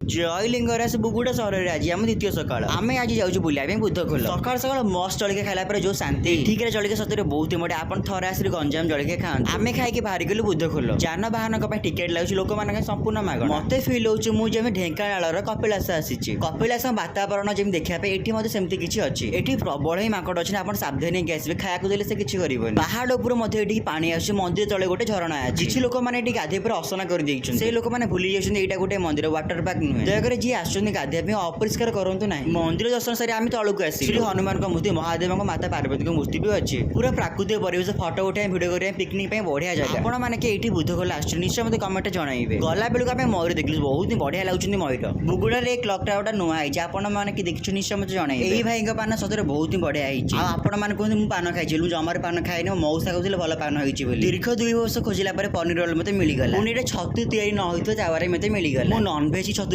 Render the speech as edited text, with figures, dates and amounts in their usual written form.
जय लिंगराज बुगुड़ा सहर में आज आम द्वितीय सकाल आम आज जाऊँ बुलाया बुद्ध खोल सकाल सकाल मस्त जलिया खाला पर जो शांति ठीक है जलिया सतरे बहुत ही बड़े आप थे आस गंजाम जलिया खाते आम खाई बाहर गलु बुद्ध खोल जान बाहन टिकेट लगुच लोक मान संपूर्ण मागण मत फिल हो मुझे ढेଙ୍କାନାଳର कपिलास आसी कपिलास वातावरण जमी देखा ये सेमती किसी अच्छी ये प्रबल ही माकड़ अच्छे आप सावधान आसवे खाया देले से किसी कर पहाड़ उपर पानी आस मंदिर तले गोटे झरणा है किसी लोक मैंने गाधे पर असना कर लोक मैंने भूली जाइए गोटे मंदिर वाटर पार्क नुहे दयाकोरी जी आसुच्च गाधे अपरिष्कार करूँ ना मंदिर दर्शन सारी आम तलक आस श्री हनुमान मूर्ति महादेव माता पार्वती मूर्ति भी अच्छी पूरा प्राकृतिक परिवेश फटो उठाए भिड कर पिकनिक बढ़िया जगह आपण मैंने ये बुद्ध खोला आसुच्च निश्चय मत कमेंट जनइबे गला बेलू आम मयूर देखिलु बहुत ही बढ़िया लगुच मयूर बुगुड़ार एक क्लॉक टावर नुआ है आपण मैंने देखिए निश्चय मत जन यही भाई पान सतरे बहुत ही बढ़िया है आपण मैंने कहते मुझे पान खाई जमार पान खाए मौसा कहते भल पान होती दीर्घ 2 वर्ष खोजिला पनीर रोल मत मिलगला पुणी छतु तैयारी न होता तावारे मत मिलगला नॉनभेज छतु